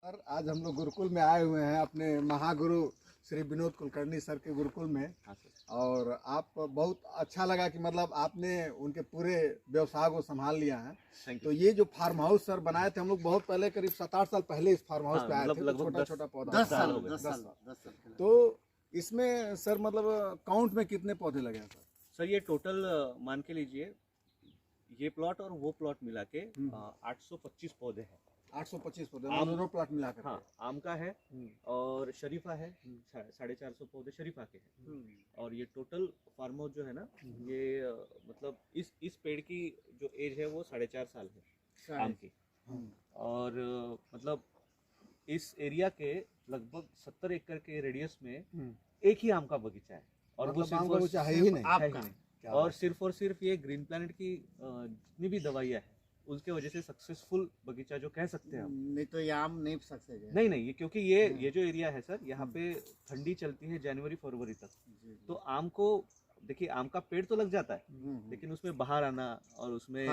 Sir आज हम लोग गुरुकुल में आए हुए हैं अपने महागुरु श्री विनोद कुलकर्णी सर के गुरुकुल में। हाँ सर। और आप बहुत अच्छा लगा कि मतलब आपने उनके पूरे व्यवसाय को संभाल लिया है। थैंक तो यू। ये जो फार्म हाउस सर बनाए थे हम लोग बहुत पहले करीब 7-8 साल पहले इस फार्म हाउस हाँ, पे आए मतलब थे। लगभग छोटा 10 छोटा पौधा 10 साल साल हो गए। 10 साल 10 साल तो इसमें सर मतलब काउंट में कितने पौधे लगे हैं सर? सर ये टोटल मान के लीजिए ये प्लॉट और वो प्लॉट मिला के 825 पौधे हैं। 825 पौधे आम- दोनों प्लाट मिलाकर। हाँ, आम का है और शरीफा है। 450 पौधे शरीफा के हैं। और ये टोटल फार्म हाउस जो है ना, ये मतलब इस पेड़ की जो एज है वो 4.5 साल है आम की। और मतलब इस एरिया के लगभग 70 एकड़ के रेडियस में एक ही आम का बगीचा है। और वो मतलब आम सिर्फ का और बगीचा है ही नहीं। है ही आपका। नहीं। क्या और बात सिर्फ ये ग्रीन प्लैनेट की जितनी भी दवाइयाँ हैं उसके वजह से सक्सेसफुल बगीचा जो कह सकते हैं हम। नहीं तो ये आम नहीं सक्सेस है। नहीं ये क्योंकि ये जो एरिया है सर, यहाँ पे ठंडी चलती है जनवरी फरवरी तक। तो आम को देखिए, आम का पेड़ तो लग जाता है लेकिन उसमें बाहर आना और उसमें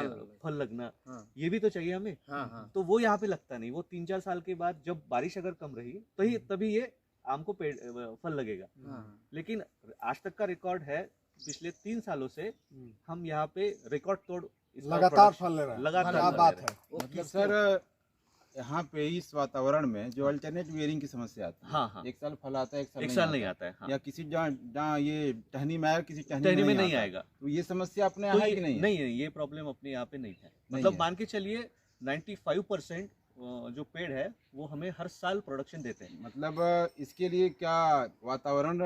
फल लगना ये भी तो चाहिए हमें। हाँ। तो वो यहाँ पे लगता नहीं। वो 3-4 साल के बाद जब बारिश अगर कम रही तो तभी ये आम को पेड़ फल लगेगा। लेकिन आज तक का रिकॉर्ड है पिछले 3 सालों से हम यहाँ पे रिकॉर्ड तोड़ इसका लगातार प्रोडक्शन- फल ले रहा है। लगातार क्या फल बात ले रहा है। मतलब सर यहाँ पे इस वातावरण में जो अल्टरनेट वेयरिंग की समस्या आती है, हाँ। एक साल फल आता है एक साल एक नहीं साल आता। नहीं आता है। हाँ। या किसी जहाँ ये टहनी में आएगा किसी टहनी टहनी में नहीं आता। आएगा। तो ये समस्या अपने तो यहाँ है ये कि नहीं है? नहीं है, ये प्रॉब्लम अपने यहाँ पे नहीं है। नहीं मतलब है। मान के चलिए 95% जो पेड़ है वो हमें हर साल प्रोडक्शन देते हैं। मतलब इसके लिए क्या वातावरण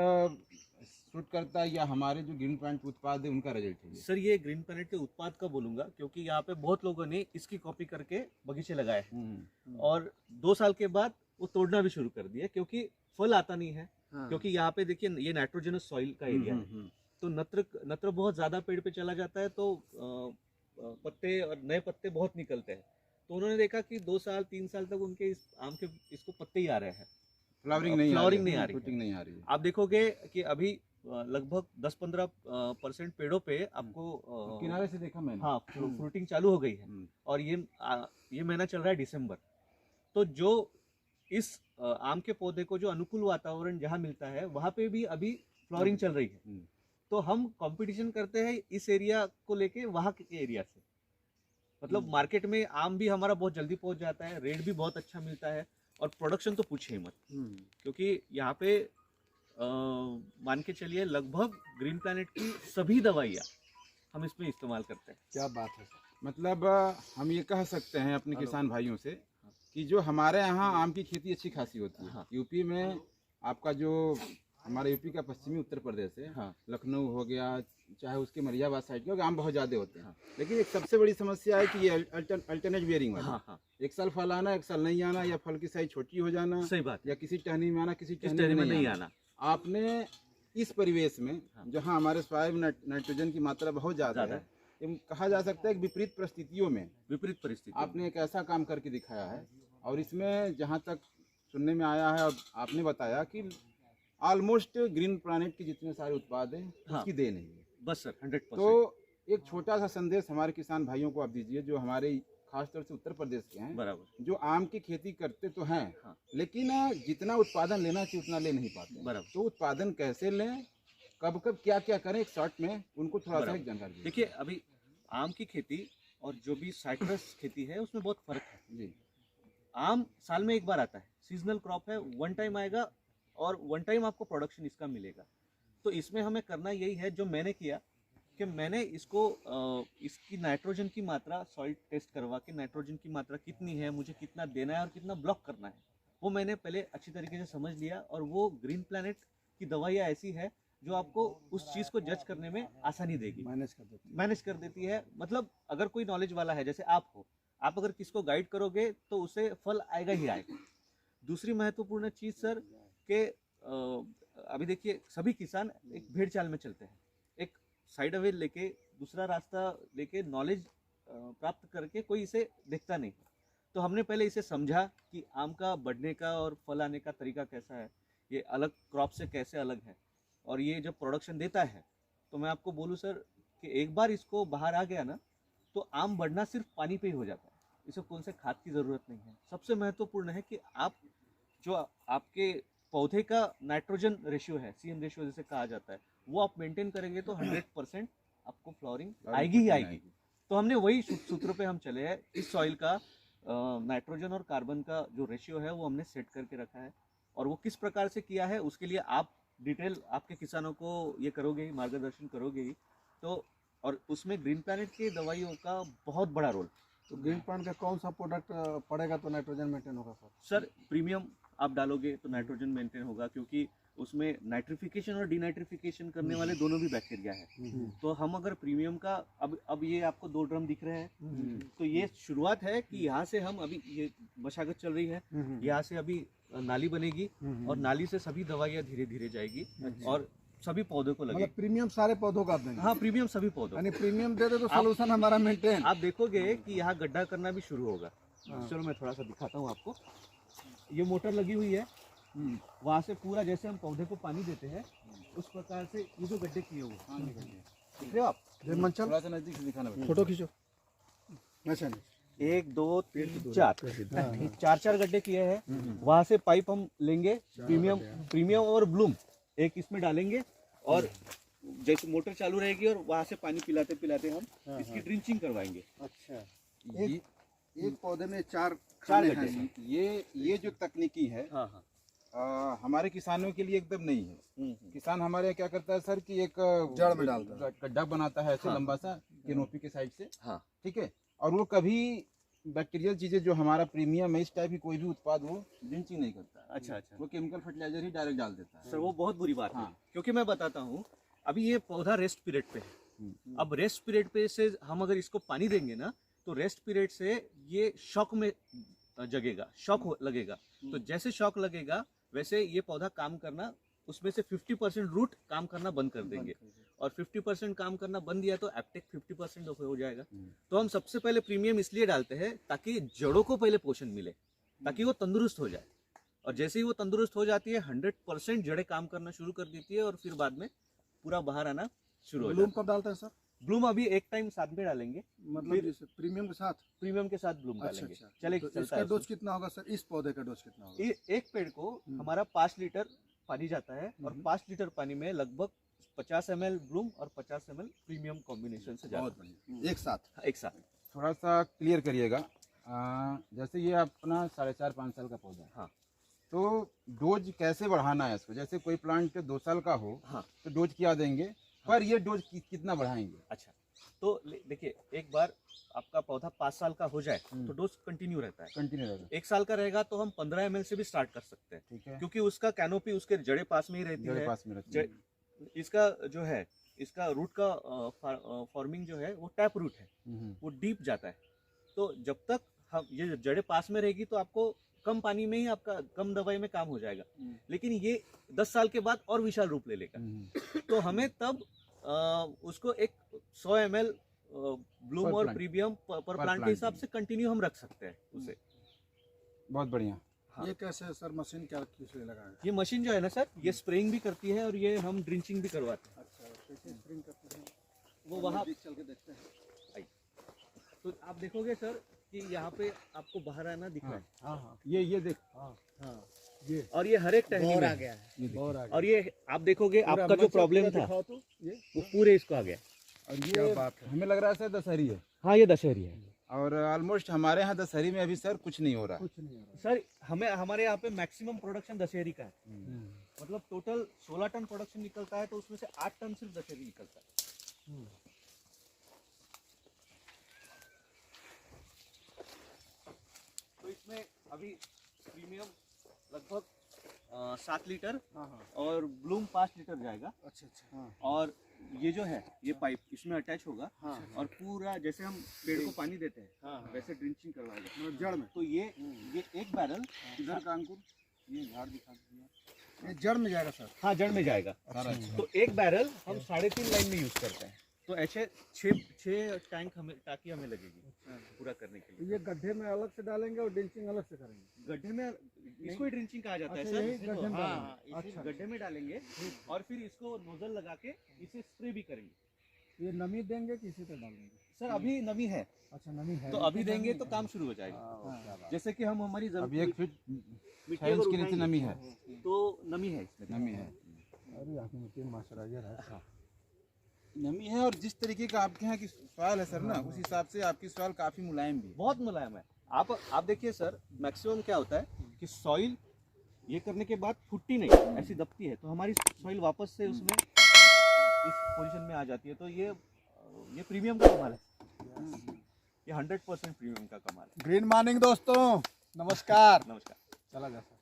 सूट करता है या हमारे जो ग्रीन प्लांट उत्पाद है उनका रिजल्ट है ये? सर ये ग्रीन प्लैनेट के उत्पाद का बोलूंगा क्योंकि यहाँ पे बहुत लोगों ने इसकी कॉपी करके बगीचे लगाए हैं। और 2 साल के बाद वो तोड़ना भी शुरू कर दिया क्योंकि फल आता नहीं है। क्योंकि यहाँ पे देखिए ये नाइट्रोजनस सॉइल का एरिया है। तो नत्र बहुत ज्यादा पेड़ पे चला जाता है तो पत्ते और नए पत्ते बहुत निकलते हैं। तो उन्होंने देखा कि 2 साल 3 साल तक उनके इस आम के इसको पत्ते ही आ रहे हैं, फ्लावरिंग नहीं आ फ्लावरिंग रही नहीं आ है, रही है। फ्रूटिंग नहीं आ रही है। आप देखोगे कि अभी लगभग 10-15% पेड़ों पे आपको किनारे से देखा मैंने। हाँ फ्रूटिंग चालू हो गई है। और ये महीना चल रहा है दिसंबर। तो जो इस आम के पौधे को जो अनुकूल वातावरण जहाँ मिलता है वहाँ पे भी अभी फ्लावरिंग चल रही है। तो हम कंपटीशन करते हैं इस एरिया को लेके वहाँ के एरिया से। मतलब मार्केट में आम भी हमारा बहुत जल्दी पहुंच जाता है, रेट भी बहुत अच्छा मिलता है और प्रोडक्शन तो पूछे ही मत। क्योंकि यहाँ पे मान के चलिए लगभग ग्रीन प्लैनेट की सभी दवाइयाँ हम इसमें इस्तेमाल करते हैं। क्या बात है सर। मतलब हम ये कह सकते हैं अपने किसान भाइयों से कि जो हमारे यहाँ आम की खेती अच्छी खासी होती है। यूपी में आपका जो हमारे यूपी का पश्चिमी उत्तर प्रदेश है, लखनऊ हो गया, चाहे उसके मरियाबाद साइड के आम बहुत ज़्यादा होते हैं। लेकिन एक सबसे बड़ी समस्या है कि ये अल्टरनेट वेयरिंग वाला। एक साल फल आना, एक साल नहीं आना, या फल की साइज छोटी हो जाना। सही बात। या किसी टहनी में आना, किसी टहनी में नहीं आना। आपने इस परिवेश में जहाँ हमारे सॉइल में नाइट्रोजन की मात्रा बहुत ज़्यादा है, कहा जा सकता है कि विपरीत परिस्थितियों में आपने एक ऐसा काम करके दिखाया है। और इसमें जहाँ तक सुनने में आया है और आपने बताया कि ऑलमोस्ट ग्रीन प्लैनेट के जितने सारे उत्पाद हैं उसकी देन है बस सर 100%। तो एक छोटा सा संदेश हमारे किसान भाइयों को आप दीजिए जो हमारे खासतौर से उत्तर प्रदेश के हैं, बराबर, जो आम की खेती करते तो हैं लेकिन जितना उत्पादन लेना चाहिए उतना ले नहीं पाते। बराबर। तो उत्पादन कैसे लें, कब क्या क्या करें, एक शॉर्ट में उनको थोड़ा सा जानकारी दीजिए। देखिए अभी आम की खेती और जो भी साइट्रस खेती है उसमें बहुत फर्क है जी। आम साल में एक बार आता है, सीजनल क्रॉप है, वन टाइम आएगा और वन टाइम आपको प्रोडक्शन इसका मिलेगा। तो इसमें हमें करना यही है जो मैंने किया कि मैंने इसको इसकी नाइट्रोजन की मात्रा सॉइल टेस्ट करवा के नाइट्रोजन की मात्रा कितनी है, मुझे कितना देना है और कितना ब्लॉक करना है, वो मैंने पहले अच्छी तरीके से समझ लिया। और वो ग्रीन प्लैनेट की दवाइयाँ ऐसी है जो आपको उस चीज़ को जज करने में आसानी देगी, मैनेज कर देती है। मतलब अगर कोई नॉलेज वाला है जैसे आप हो, आप अगर किसको गाइड करोगे तो उसे फल आएगा ही आएगा। दूसरी महत्वपूर्ण चीज़ सर कि अभी देखिए सभी किसान एक भेड़ चाल में चलते हैं, एक साइड अवे लेके दूसरा रास्ता लेके नॉलेज प्राप्त करके कोई इसे देखता नहीं। तो हमने पहले इसे समझा कि आम का बढ़ने का और फल आने का तरीका कैसा है, ये अलग क्रॉप से कैसे अलग है और ये जब प्रोडक्शन देता है तो मैं आपको बोलूँ सर कि एक बार इसको बाहर आ गया ना तो आम बढ़ना सिर्फ पानी पे ही हो जाता है। इसे कौन से खाद की ज़रूरत नहीं है। सबसे महत्वपूर्ण है कि आप जो आपके पौधे का नाइट्रोजन रेशियो है, CN रेशियो जिसे कहा जाता है, वो आप मेंटेन करेंगे तो 100% आपको फ्लावरिंग आएगी ही आएगी। तो हमने वही सूत्र पे हम चले हैं। इस सॉइल का नाइट्रोजन और कार्बन का जो रेशियो है वो हमने सेट करके रखा है, और वो किस प्रकार से किया है उसके लिए आप डिटेल आपके किसानों को ये करोगे ही, मार्गदर्शन करोगे ही। तो और उसमें ग्रीन प्लैनेट की दवाइयों का बहुत बड़ा रोल। तो ग्रीन प्लांट का कौन सा प्रोडक्ट पड़ेगा तो नाइट्रोजन मेंटेन होगा सर? सर प्रीमियम आप डालोगे तो नाइट्रोजन मेंटेन होगा, क्योंकि उसमें नाइट्रिफिकेशन और डीनाइट्रिफिकेशन करने वाले दोनों भी बैक्टीरिया है। तो हम अगर प्रीमियम का अब ये आपको 2 ड्रम दिख रहे हैं, तो ये शुरुआत है कि यहाँ से हम अभी ये मशागत चल रही है, यहाँ से अभी नाली बनेगी और नाली से सभी दवाइयाँ धीरे धीरे जाएगी और सभी पौधों को लगे। मतलब प्रीमियम सारे पौधों का आप देंगे? हाँ, प्रीमियम सभी पौधों। यानी प्रीमियम दे दे तो सोल्यूशन हमारा मेंटेन। आप देखोगे कि यहाँ गड्ढा करना भी शुरू होगा। चलो मैं थोड़ा सा दिखाता हूँ आपको। ये मोटर लगी हुई है, वहाँ से पूरा जैसे हम पौधे को पानी देते हैं उस प्रकार से ये जो गड्ढे किए हुए देख रहे हो आप? थोड़ा सा नजदीक से दिखाना बेटा। फोटो खींचो। अच्छा 1 2 3 4 4 गड्ढे किए हैं। वहाँ से पाइप हम लेंगे, प्रीमियम और ब्लूम एक इसमें डालेंगे, और जैसे मोटर चालू रहेगी और वहाँ से पानी पिलाते पिलाते हम इसकी ड्रिंचिंग करवाएंगे। अच्छा, एक पौधे में 4 गड्ढे हैं। ये जो तकनीकी है हाँ। हमारे किसानों के लिए एकदम नहीं है। किसान हमारे यहाँ क्या करता है सर कि एक जड़ में डालता है, गड्ढा बनाता है ऐसे हाँ। लंबा सा कैनोपी के साइड से, हाँ। ठीक है, और वो कभी बैक्टीरियल चीजें जो हमारा प्रीमियम है इस टाइप की कोई भी उत्पाद वो ड्रिंचिंग नहीं करता। अच्छा। वो केमिकल फर्टिलाइजर ही डायरेक्ट डाल देता है। सर वो बहुत बुरी बात है, क्योंकि मैं बताता हूँ अभी ये पौधा रेस्ट पीरियड पे है। अब रेस्ट पीरियड पे से हम अगर इसको पानी देंगे ना, तो रेस्ट पीरियड से ये शॉक में जगेगा, शॉक लगेगा। तो जैसे शॉक लगेगा वैसे ये पौधा काम करना, उसमें से 50% रूट काम करना बंद कर देंगे, और 50% काम करना बंद दिया तो एप्टेक 50% हो जाएगा। तो हम सबसे पहले प्रीमियम इसलिए डालते हैं ताकि जड़ों को पहले पोषण मिले, ताकि वो तंदुरुस्त हो जाए, और जैसे ही वो तंदुरुस्त हो जाती है 100% जड़ें काम करना शुरू कर देती है, और फिर बाद में पूरा बाहर आना शुरू हो जाता ब्लूम कब डालते हैं सर? है। ब्लूम अभी एक टाइम साथ में डालेंगे, मतलब जैसे प्रीमियम के साथ? प्रीमियम के साथ ब्लूम अच्छा डालेंगे। अच्छा। चले तो चलता इसका है डोज कितना होगा सर? इस पौधे का डोज कितना होगा? एक पेड़ को हमारा 5 लीटर पानी जाता है, और 5 लीटर पानी में लगभग 50 ml ब्लूम और 50 ml प्रीमियम कॉम्बिनेशन से जाता बहुत बढ़िया, एक साथ। है एक साथ। थोड़ा सा क्लियर करिएगा। जैसे ये अपना 4.5-5 साल का पौधा है, हाँ। तो डोज कैसे बढ़ाना है इसको? जैसे कोई प्लांट 2 साल का हो, हाँ। तो डोज क्या देंगे, पर ये डोज कितना बढ़ाएंगे? अच्छा, तो देखिए, एक बार आपका पौधा 5 साल का हो जाए तो डोज कंटिन्यू रहता है। कंटिन्यू रहेगा, 1 साल का रहेगा तो हम 15 ml से भी स्टार्ट कर सकते हैं, ठीक है, क्योंकि उसका कैनोपी उसके जड़े पास में ही रहती जड़े है। पास में रहती है। इसका जो है, इसका रूट का फॉर्मिंग जो है वो टैप रूट है, वो डीप जाता है। तो जब तक हम ये जड़ें पास में रहेगी तो आपको कम पानी में ही आपका कम दवाई में काम हो जाएगा, लेकिन ये 10 साल के बाद और विशाल रूप ले लेगा। तो हमें तब उसको एक 100 ml ब्लूम पर और प्लांट। प्रीमियम पर प्लांट के प्लांट हिसाब से कंटिन्यू हम रख सकते हैं उसे। बहुत बढ़िया। हाँ। ये कैसे सर मशीन क्या किस लिए लगा है? ये मशीन जो है ना सर, ये स्प्रेइंग भी करती है और ये हम ड्रिंचिंग भी करवाते हैं। अच्छा, कैसे स्प्रिंग करते हैं? वो वहाँ चल के देखते हैं। तो आप देखोगे सर कि यहाँ पे आपको बाहर आना दिख रहा है। हाँ, ये देख, ये और ये हर एक टहनी में आ गया है। ये देख। और आगे। और ये आप देखोगे आपका जो प्रॉब्लम था दिखाओ तो ये वो पूरे इसको आ गया। और क्या ये बात है। हमें लग रहा है सर दशहरी है, हाँ, ये दशहरी है और ऑलमोस्ट हमारे यहाँ दशहरी में अभी सर कुछ नहीं हो रहा है। कुछ नहीं हो रहा। सर। हमारे यहाँ पे मैक्सिमम प्रोडक्शन दशहरी का है, मतलब टोटल 16 टन प्रोडक्शन निकलता है, तो उसमें से 8 टन सिर्फ दशहरी निकलता है। तो इसमें अभी प्रीमियम लगभग 7 लीटर और ब्लूम 5 लीटर जाएगा। अच्छा अच्छा। हाँ और ये जो है ये पाइप इसमें अटैच होगा, हाँ। और पूरा जैसे हम पेड़ को पानी देते हैं हाँ। वैसे ड्रिंचिंग करवाएगा। मतलब जड़ में। तो ये एक बैरल इधर का अंकुर, ये झाड़ दिखा दिया। ये जड़ में जाएगा सर? हाँ, जड़ में जाएगा। तो एक बैरल हम 3.5 लाइन में यूज करते हैं, तो ऐसे 6 टैंक हमें टाकी हमें लगेगी पूरा करने के लिए। ये गड्ढे में अलग से डालेंगे और ड्रिंचिंग अलग से करेंगे? गड्ढे में इसको ही ड्रिंचिंग कहा जाता है अच्छा, सर। यही गड्ढे में हाँ, डालेंगे। इसी अच्छा। गड्ढे में डालेंगे और फिर इसको नोजल लगा के इसे स्प्रे भी करेंगे। ये नमी देंगे किसी पे डालेंगे? सर अभी नमी है, अच्छा नमी है तो अभी देंगे तो काम शुरू हो जाएगा। जैसे कि हम हमारी अब 1 फीट मिट्टी 6 इंच अगर के नीचे उठाएंगे, नमी है, तो नमी है इसमें। नमी है, अरे यहाँ की मिट्टी मॉइस्चराइजर है साफ। नमी है। और जिस तरीके का आपके यहाँ की सॉइल है सर ना, उस हिसाब से आपकी सॉइल काफी मुलायम भी है। बहुत मुलायम है। आप देखिए सर, मैक्सिमम क्या होता है कि सॉइल ये करने के बाद फूटती नहीं, ऐसी दबती है, तो हमारी सॉइल वापस से उसमें इस पोजीशन में आ जाती है। तो ये प्रीमियम का कमाल है, ये 100% प्रीमियम का कमाल है। ग्रीन मॉर्निंग दोस्तों, नमस्कार। नमस्कार। चला जाता है।